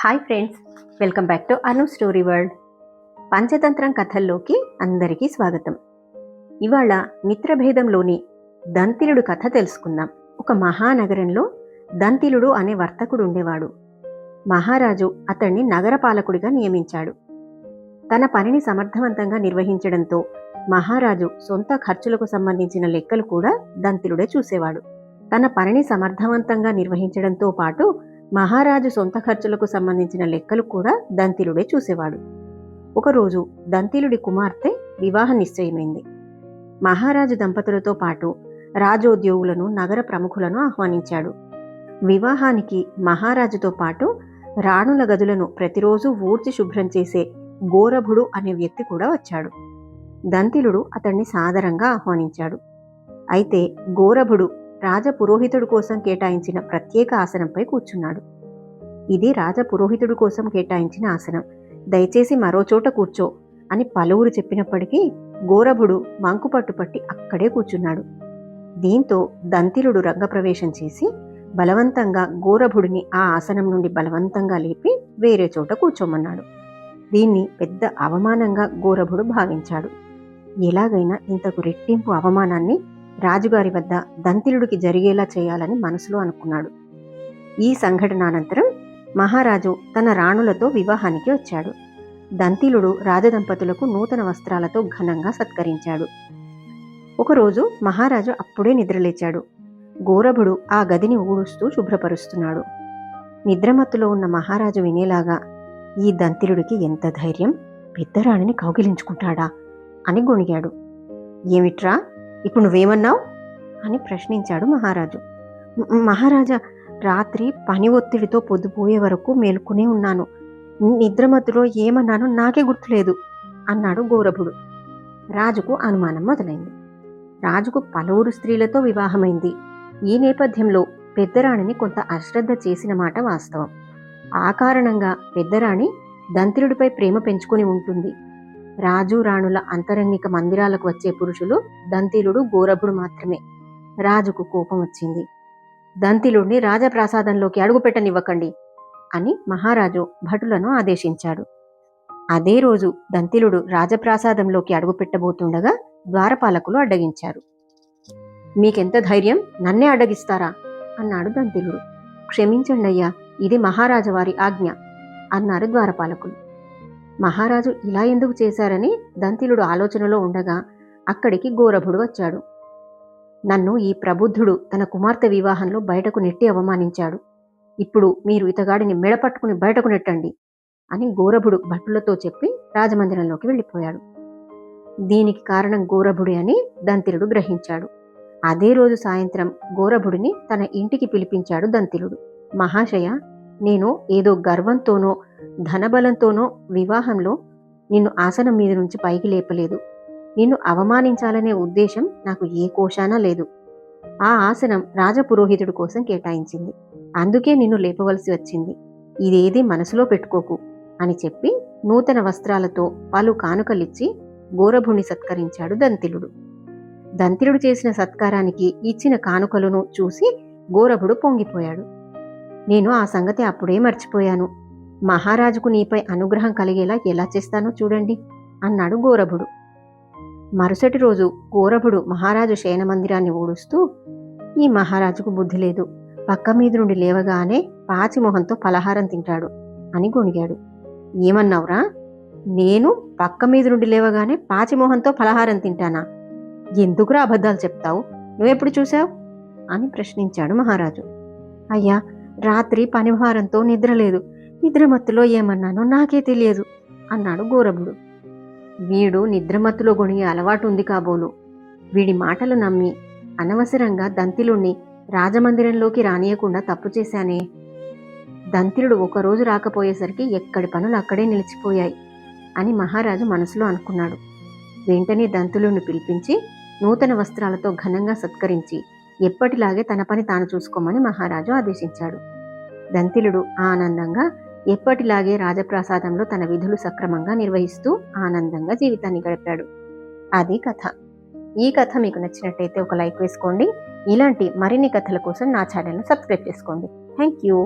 Hi friends, welcome back to Anu story world. పంచతంత్రం కథల్లోకి అందరికీ స్వాగతం. ఇవాళ మిత్రభేదంలోని దంతిలుడు కథ తెలుసుకుందాం. ఒక మహానగరంలో దంతిలుడు అనే వర్తకుడు ఉండేవాడు. మహారాజు అతన్ని నగరపాలకుడిగా నియమించాడు. తన పనిని సమర్థవంతంగా నిర్వహించడంతో మహారాజు సొంత ఖర్చులకు సంబంధించిన లెక్కలు కూడా దంతిలుడే చూసేవాడు. తన పనిని సమర్థవంతంగా నిర్వహించడంతో పాటు మహారాజు సొంత ఖర్చులకు సంబంధించిన లెక్కలు కూడా దంతిలుడే చూసేవాడు. ఒకరోజు దంతిలుడి కుమార్తె వివాహ నిశ్చయమైంది. మహారాజు దంపతులతో పాటు రాజోద్యోగులను, నగర ప్రముఖులను ఆహ్వానించాడు. వివాహానికి మహారాజుతో పాటు రాణుల గదులను ప్రతిరోజు ఊడ్చి శుభ్రం చేసే గోరభుడు అనే వ్యక్తి కూడా వచ్చాడు. దంతిలుడు అతన్ని సాదరంగా ఆహ్వానించాడు. అయితే గోరభుడు రాజపురోహితుడు కోసం కేటాయించిన ప్రత్యేక ఆసనంపై కూర్చున్నాడు. ఇది రాజపురోహితుడు కోసం కేటాయించిన ఆసనం, దయచేసి మరో చోట కూర్చో అని పలువురు చెప్పినప్పటికీ గోరభుడు మంకు పట్టుపట్టి అక్కడే కూర్చున్నాడు. దీంతో దంతిలుడు రంగప్రవేశం చేసి బలవంతంగా గోరభుడిని ఆ ఆసనం నుండి బలవంతంగా లేపి వేరే చోట కూర్చోమన్నాడు. దీన్ని పెద్ద అవమానంగా గోరభుడు భావించాడు. ఎలాగైనా ఇంతకు రెట్టింపు అవమానాన్ని రాజుగారి వద్ద దంతిలుడికి జరిగేలా చేయాలని మనసులో అనుకున్నాడు. ఈ సంఘటన అనంతరం మహారాజు తన రాణులతో వివాహానికి వచ్చాడు. దంతిలుడు రాజదంపతులకు నూతన వస్త్రాలతో ఘనంగా సత్కరించాడు. ఒకరోజు మహారాజు అప్పుడే నిద్రలేచాడు. గోరభుడు ఆ గదిని ఊడుస్తూ శుభ్రపరుస్తున్నాడు. నిద్రమత్తులో ఉన్న మహారాజు వినేలాగా, ఈ దంతిలుడికి ఎంత ధైర్యం, పెద్దరాణిని కౌగిలించుకుంటాడా అని గొణిగాడు. ఏమిట్రా, ఇప్పుడు నువ్వేమన్నావు అని ప్రశ్నించాడు మహారాజు. మహారాజా, రాత్రి పని ఒత్తిడితో పొద్దుపోయే వరకు మేలుకునే ఉన్నాను. నిద్రమత్తులో ఏమన్నానో నాకే గుర్తులేదు అన్నాడు గోరభుడు. రాజుకు అనుమానం మొదలైంది. రాజుకు పలువురు స్త్రీలతో వివాహమైంది. ఈ నేపథ్యంలో పెద్దరాణిని కొంత అశ్రద్ధ చేసిన మాట వాస్తవం. ఆ కారణంగా పెద్దరాణి దంతిలుడిపై ప్రేమ పెంచుకుని ఉంటుంది. రాజు రాణుల అంతరంగిక మందిరాలకు వచ్చే పురుషులు దంతిలుడు, గోరభుడు మాత్రమే. రాజుకు కోపం వచ్చింది. దంతిలుడిని రాజప్రాసాదంలోకి అడుగుపెట్టనివ్వకండి అని మహారాజు భటులను ఆదేశించాడు. అదే రోజు దంతిలుడు రాజప్రాసాదంలోకి అడుగుపెట్టబోతుండగా ద్వారపాలకులు అడ్డగించారు. మీకెంత ధైర్యం, నన్నే అడ్డగిస్తారా అన్నాడు దంతిలుడు. క్షమించండయ్యా, ఇది మహారాజువారి ఆజ్ఞ అన్నారు ద్వారపాలకులు. మహారాజు ఇలా ఎందుకు చేశారని దంతిలుడు ఆలోచనలో ఉండగా అక్కడికి గోరభుడు వచ్చాడు. నన్ను ఈ ప్రబుద్ధుడు తన కుమార్తె వివాహంలో బయటకు నెట్టి అవమానించాడు. ఇప్పుడు మీరు ఇతగాడిని మెడపట్టుకుని బయటకు నెట్టండి అని గోరభుడు భటులతో చెప్పి రాజమందిరంలోకి వెళ్ళిపోయాడు. దీనికి కారణం గోరభుడి అని దంతిలుడు గ్రహించాడు. అదే రోజు సాయంత్రం గోరభుడిని తన ఇంటికి పిలిపించాడు దంతిలుడు. మహాశయ, నేను ఏదో గర్వంతోనో ధనబలంతోనో వివాహంలో నిన్ను ఆసనం మీద నుంచి పైకి లేపలేదు. నిన్ను అవమానించాలనే ఉద్దేశం నాకు ఏ కోశానా లేదు. ఆ ఆసనం రాజపురోహితుడి కోసం కేటాయించింది, అందుకే నిన్ను లేపవలసి వచ్చింది. ఇదేది మనసులో పెట్టుకోకు అని చెప్పి నూతన వస్త్రాలతో పలు కానుకలిచ్చి గోరభుని సత్కరించాడు దంతిలుడు. దంతిలుడు చేసిన సత్కారానికి ఇచ్చిన కానుకలను చూసి గోరభుడు పొంగిపోయాడు. నేను ఆ సంగతి అప్పుడే మర్చిపోయాను. మహారాజుకు నీపై అనుగ్రహం కలిగేలా ఎలా చేస్తానో చూడండి అన్నాడు గోరభుడు. మరుసటి రోజు గోరభుడు మహారాజు శయనమందిరాన్ని ఊడుస్తూ, ఈ మహారాజుకు బుద్ధి లేదు, పక్క మీద నుండి లేవగానే పాచిమొహంతో పలహారం తింటాడు అని గొణిగాడు. ఏమన్నావురా? నేను పక్క మీద నుండి లేవగానే పాచిమొహంతో పలహారం తింటానా? ఎందుకురా అబద్ధాలు చెప్తావు? నువ్వెప్పుడు చూశావు అని ప్రశ్నించాడు మహారాజు. అయ్యా, రాత్రి పనిభారంతో నిద్రలేదు, నిద్రమత్తులో ఏమన్నానో నాకే తెలియదు అన్నాడు గోరభుడు. వీడు నిద్రమత్తులో గొణిగే అలవాటు ఉంది కాబోలు. వీడి మాటలు నమ్మి అనవసరంగా దంతిలుణ్ణి రాజమందిరంలోకి రానియకుండా తప్పు చేశానే. దంతిలుడు ఒకరోజు రాకపోయేసరికి ఎక్కడి పనులు అక్కడే నిలిచిపోయాయి అని మహారాజు మనసులో అనుకున్నాడు. వెంటనే దంతిలుణ్ణి పిలిపించి నూతన వస్త్రాలతో ఘనంగా సత్కరించి ఎప్పటిలాగే తన పని తాను చూసుకోమని మహారాజు ఆదేశించాడు. దంతిలుడు ఆనందంగా ఎప్పటిలాగే రాజప్రాసాదంలో తన విధులు సక్రమంగా నిర్వహిస్తూ ఆనందంగా జీవితాన్ని గడిపాడు. అది కథ. ఈ కథ మీకు నచ్చినట్టయితే ఒక లైక్ వేసుకోండి. ఇలాంటి మరిన్ని కథల కోసం నా ఛానల్ను సబ్స్క్రైబ్ చేసుకోండి. Thank you.